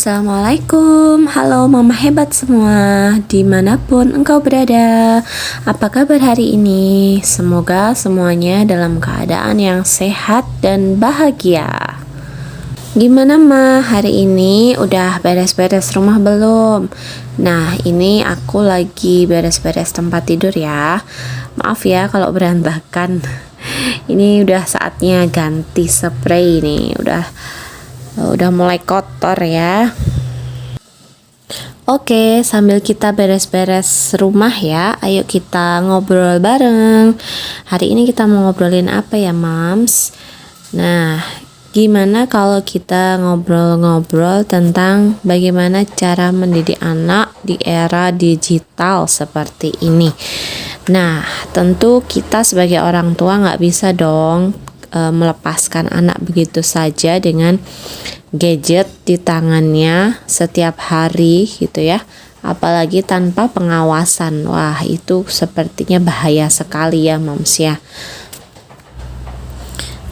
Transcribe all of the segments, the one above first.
Assalamualaikum, halo mama hebat semua, dimanapun engkau berada. Apa kabar hari ini? Semoga semuanya dalam keadaan yang sehat dan bahagia. Gimana ma, hari ini udah beres-beres rumah belum? Nah, ini aku lagi beres-beres tempat tidur ya. Maaf ya kalau berantakan. Ini udah saatnya ganti spray nih, udah mulai kotor ya. Oke, sambil kita beres-beres rumah ya, ayo kita ngobrol bareng. Hari ini kita mau ngobrolin apa ya, Mams? Nah, gimana kalau kita ngobrol-ngobrol tentang bagaimana cara mendidik anak di era digital seperti ini? Nah, tentu kita sebagai orang tua nggak bisa dong melepaskan anak begitu saja dengan gadget di tangannya setiap hari gitu ya, apalagi tanpa pengawasan. Wah, itu sepertinya bahaya sekali ya Moms ya.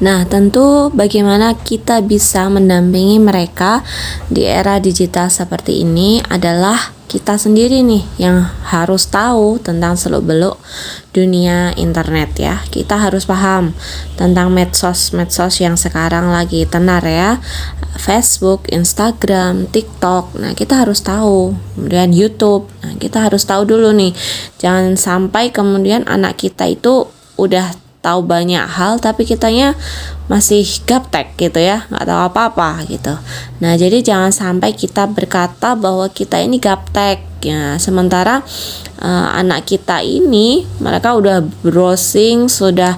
Nah, tentu bagaimana kita bisa mendampingi mereka di era digital seperti ini adalah kita sendiri nih yang harus tahu tentang seluk-beluk dunia internet ya. Kita harus paham tentang medsos yang sekarang lagi tenar ya. Facebook, Instagram, TikTok. Nah, kita harus tahu. Kemudian YouTube. Nah, kita harus tahu dulu nih. Jangan sampai kemudian anak kita itu udah tahu banyak hal tapi kitanya masih gaptek gitu ya, nggak tahu apa-apa gitu. Nah, jadi jangan sampai kita berkata bahwa kita ini gaptek ya, sementara anak kita ini mereka udah browsing, sudah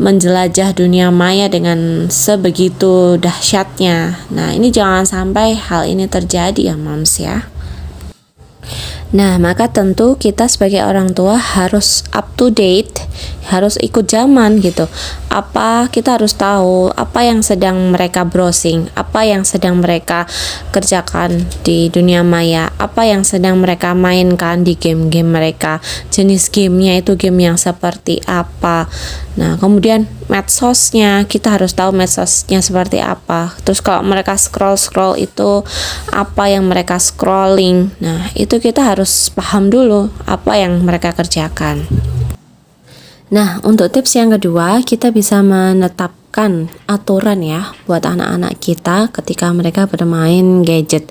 menjelajah dunia maya dengan sebegitu dahsyatnya. Nah, ini jangan sampai hal ini terjadi ya Moms ya. Nah, maka tentu kita sebagai orang tua harus up to date, harus ikut zaman gitu. Kita harus tahu apa yang sedang mereka browsing, apa yang sedang mereka kerjakan di dunia maya, apa yang sedang mereka mainkan di game-game mereka, jenis gamenya itu game yang seperti apa. Nah, kemudian medsosnya, kita harus tahu medsosnya seperti apa. Terus kalau mereka scroll itu apa yang mereka scrolling. Nah, itu kita harus paham dulu apa yang mereka kerjakan. Nah, untuk tips yang kedua, kita bisa menetapkan aturan ya buat anak-anak kita ketika mereka bermain gadget.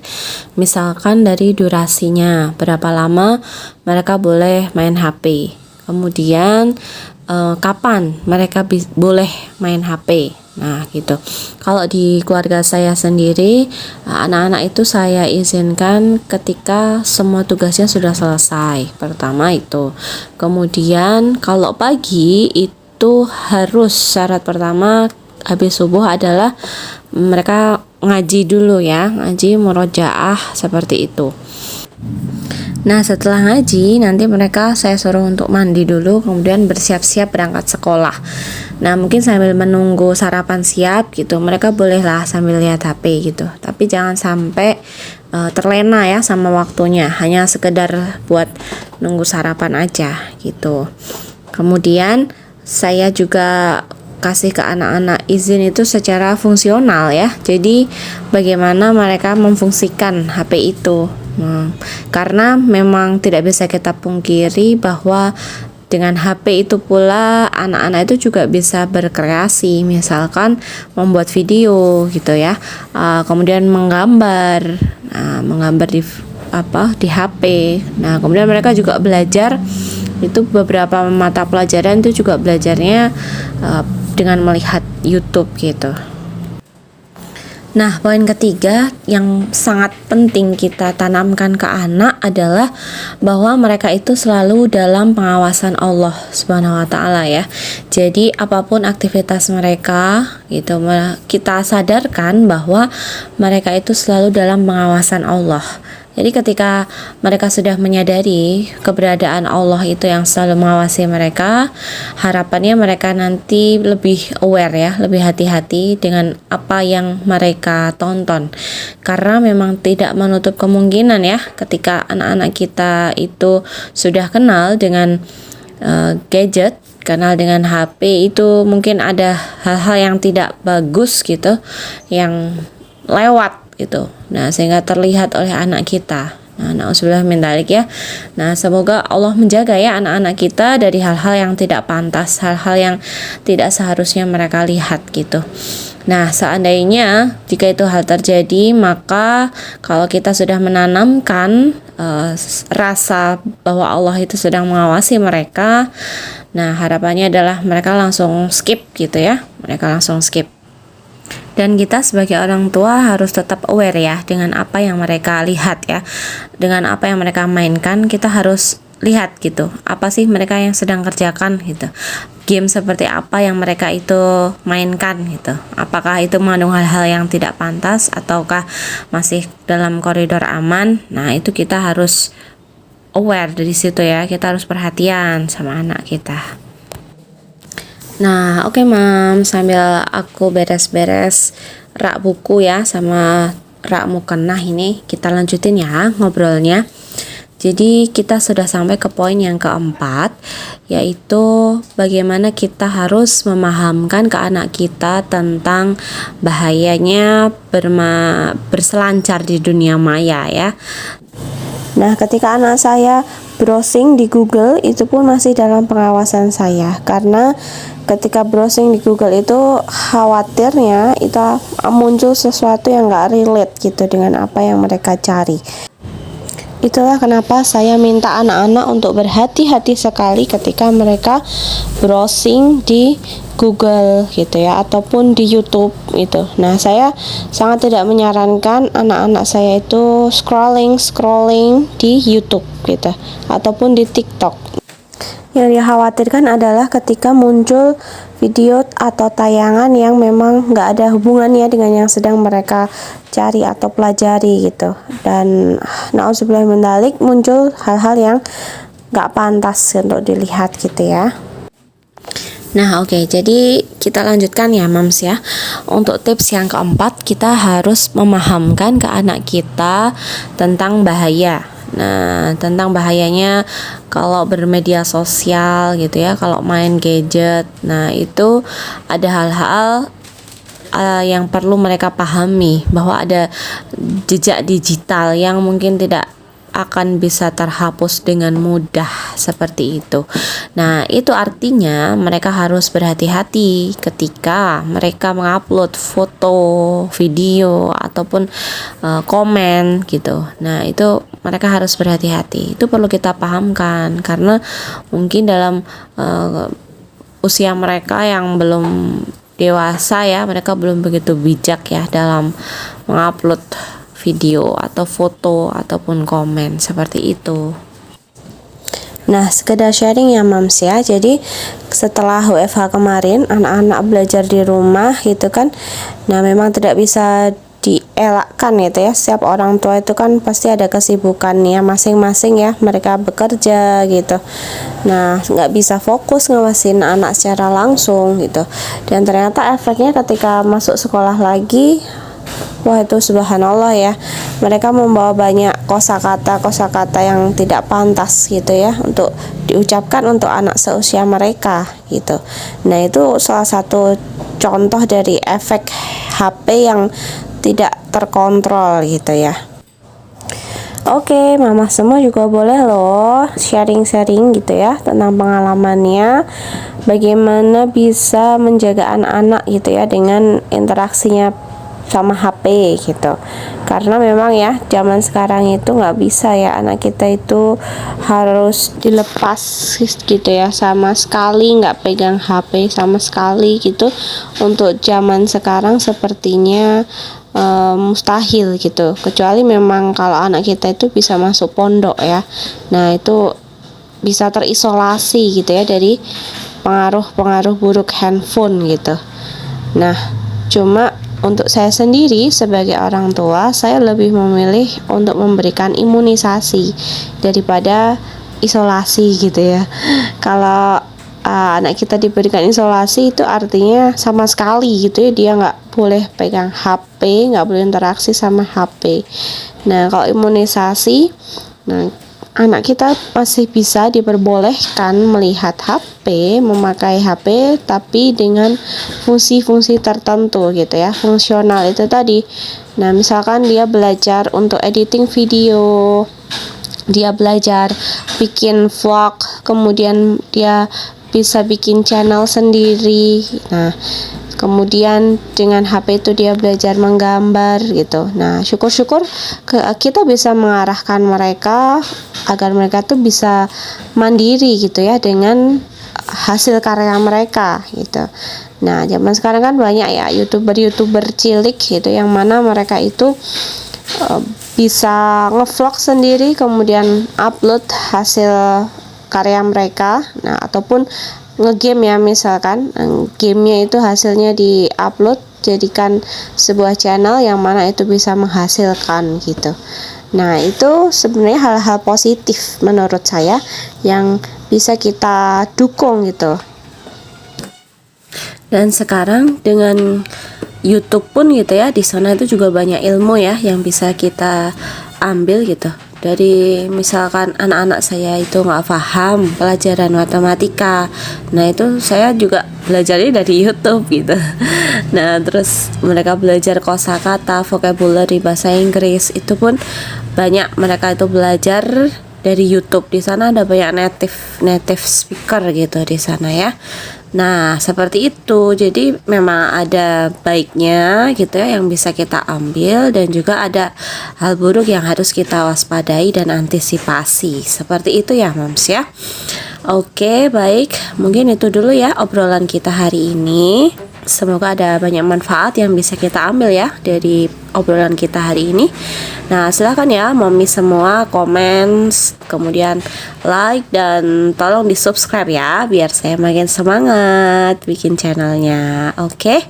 Misalkan dari durasinya, berapa lama mereka boleh main HP. Kemudian kapan mereka boleh main HP. Nah, gitu. Kalau di keluarga saya sendiri, anak-anak itu saya izinkan ketika semua tugasnya sudah selesai. Pertama itu. Kemudian kalau pagi itu harus syarat pertama habis subuh adalah mereka ngaji dulu ya, ngaji murojaah seperti itu. Nah, setelah ngaji nanti mereka saya suruh untuk mandi dulu, kemudian bersiap-siap berangkat sekolah. Nah, mungkin sambil menunggu sarapan siap gitu, mereka bolehlah sambil lihat HP gitu. Tapi jangan sampai terlena ya sama waktunya, hanya sekedar buat nunggu sarapan aja gitu. Kemudian saya juga kasih ke anak-anak izin itu secara fungsional ya. Jadi bagaimana mereka memfungsikan HP itu. Karena memang tidak bisa kita pungkiri bahwa dengan HP itu pula anak-anak itu juga bisa berkreasi, misalkan membuat video gitu ya, kemudian menggambar di HP. Nah, kemudian mereka juga belajar itu beberapa mata pelajaran itu juga belajarnya dengan melihat YouTube gitu. Nah, poin ketiga yang sangat penting kita tanamkan ke anak adalah bahwa mereka itu selalu dalam pengawasan Allah Subhanahu wa taala ya. Jadi apapun aktivitas mereka gitu, kita sadarkan bahwa mereka itu selalu dalam pengawasan Allah. Jadi ketika mereka sudah menyadari keberadaan Allah itu yang selalu mengawasi mereka, harapannya mereka nanti lebih aware ya, lebih hati-hati dengan apa yang mereka tonton. Karena memang tidak menutup kemungkinan ya, ketika anak-anak kita itu sudah kenal dengan gadget, kenal dengan HP, itu mungkin ada hal-hal yang tidak bagus gitu yang lewat gitu. Nah, sehingga terlihat oleh anak kita. Nah, na'udzubillah min dzalik ya. Nah, semoga Allah menjaga ya anak-anak kita dari hal-hal yang tidak pantas, hal-hal yang tidak seharusnya mereka lihat gitu. Nah, seandainya jika itu hal terjadi, maka kalau kita sudah menanamkan rasa bahwa Allah itu sedang mengawasi mereka, nah harapannya adalah mereka langsung skip gitu ya. Mereka langsung skip. Dan kita sebagai orang tua harus tetap aware ya dengan apa yang mereka lihat ya, dengan apa yang mereka mainkan. Kita harus lihat gitu, apa sih mereka yang sedang kerjakan gitu, game seperti apa yang mereka itu mainkan gitu, apakah itu mengandung hal-hal yang tidak pantas ataukah masih dalam koridor aman. Nah, itu kita harus aware dari situ ya, kita harus perhatian sama anak kita. Nah, oke Mam, sambil aku beres-beres rak buku ya sama rak mukennah ini, kita lanjutin ya ngobrolnya. Jadi kita sudah sampai ke poin yang keempat, yaitu bagaimana kita harus memahamkan ke anak kita tentang bahayanya berselancar di dunia maya ya. Nah, ketika anak saya browsing di Google, itu pun masih dalam pengawasan saya, karena ketika browsing di Google itu khawatirnya itu muncul sesuatu yang gak relate gitu dengan apa yang mereka cari. Itulah kenapa saya minta anak-anak untuk berhati-hati sekali ketika mereka browsing di Google gitu ya, ataupun di YouTube itu. Nah, saya sangat tidak menyarankan anak-anak saya itu scrolling di YouTube gitu, ataupun di TikTok. Yang dikhawatirkan adalah ketika muncul video atau tayangan yang memang nggak ada hubungannya dengan yang sedang mereka cari atau pelajari gitu, dan na'udzubillah min dzalik, muncul hal-hal yang nggak pantas untuk dilihat gitu ya. Nah, oke, jadi kita lanjutkan ya Mams ya. Untuk tips yang keempat, kita harus memahamkan ke anak kita tentang bahaya. Nah, tentang bahayanya kalau bermedia sosial gitu ya, kalau main gadget. Nah, itu ada hal-hal yang perlu mereka pahami, bahwa ada jejak digital yang mungkin tidak akan bisa terhapus dengan mudah seperti itu. Nah, itu artinya mereka harus berhati-hati ketika mereka mengupload foto, video, ataupun komen gitu. Nah, itu mereka harus berhati-hati. Itu perlu kita pahamkan, karena mungkin dalam usia mereka yang belum dewasa ya, mereka belum begitu bijak ya dalam mengupload video atau foto ataupun komen seperti itu. Nah, sekedar sharing ya Mams ya. Jadi setelah WFH kemarin, anak-anak belajar di rumah gitu kan. Nah, memang tidak bisa dielakkan gitu ya. Setiap orang tua itu kan pasti ada kesibukannya masing-masing ya. Mereka bekerja gitu. Nah, nggak bisa fokus ngawasin anak secara langsung gitu. Dan ternyata efeknya ketika masuk sekolah lagi, wah, itu subhanallah ya, mereka membawa banyak kosakata yang tidak pantas gitu ya untuk diucapkan untuk anak seusia mereka gitu. Nah, itu salah satu contoh dari efek HP yang tidak terkontrol gitu ya. Oke, mama semua juga boleh loh sharing-sharing gitu ya tentang pengalamannya, bagaimana bisa menjaga anak-anak gitu ya dengan interaksinya sama HP gitu. Karena memang ya zaman sekarang itu nggak bisa ya anak kita itu harus dilepas gitu ya, sama sekali nggak pegang HP sama sekali gitu. Untuk zaman sekarang sepertinya mustahil gitu, kecuali memang kalau anak kita itu bisa masuk pondok ya. Nah, itu bisa terisolasi gitu ya dari pengaruh buruk handphone gitu. Nah, cuma untuk saya sendiri sebagai orang tua, saya lebih memilih untuk memberikan imunisasi daripada isolasi gitu ya. Kalau anak kita diberikan isolasi, itu artinya sama sekali gitu ya, dia nggak boleh pegang HP, nggak boleh interaksi sama HP. Nah, kalau imunisasi, nah anak kita masih bisa diperbolehkan melihat HP, memakai HP, tapi dengan fungsi-fungsi tertentu gitu ya, fungsional itu tadi. Nah, misalkan dia belajar untuk editing video, dia belajar bikin vlog, kemudian dia bisa bikin channel sendiri. Nah, kemudian dengan HP itu dia belajar menggambar gitu. Nah, syukur-syukur kita bisa mengarahkan mereka agar mereka tuh bisa mandiri gitu ya dengan hasil karya mereka gitu. Nah, zaman sekarang kan banyak ya YouTuber cilik gitu yang mana mereka itu bisa ngevlog sendiri, kemudian upload hasil karya mereka. Nah, ataupun ngegame ya, misalkan gamenya itu hasilnya di-upload, jadikan sebuah channel yang mana itu bisa menghasilkan gitu. Nah, itu sebenarnya hal-hal positif menurut saya yang bisa kita dukung gitu. Dan sekarang dengan YouTube pun gitu ya, di sana itu juga banyak ilmu ya yang bisa kita ambil gitu. Dari misalkan anak-anak saya itu nggak paham pelajaran matematika, nah itu saya juga belajarnya dari YouTube gitu. Nah, terus mereka belajar kosakata, vocabulary bahasa Inggris, itu pun banyak mereka itu belajar dari YouTube. Di sana ada banyak native speaker gitu di sana ya. Nah, seperti itu. Jadi memang ada baiknya gitu ya yang bisa kita ambil, dan juga ada hal buruk yang harus kita waspadai dan antisipasi. Seperti itu ya, Moms ya. Oke, baik. Mungkin itu dulu ya obrolan kita hari ini. Semoga ada banyak manfaat yang bisa kita ambil ya dari obrolan kita hari ini. Nah, silahkan ya Mommy semua komen, kemudian like, dan tolong di subscribe ya biar saya makin semangat bikin channelnya. Oke,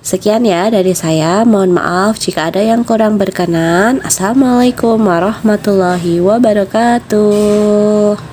sekian ya dari saya. Mohon maaf jika ada yang kurang berkenan. Assalamualaikum warahmatullahi wabarakatuh.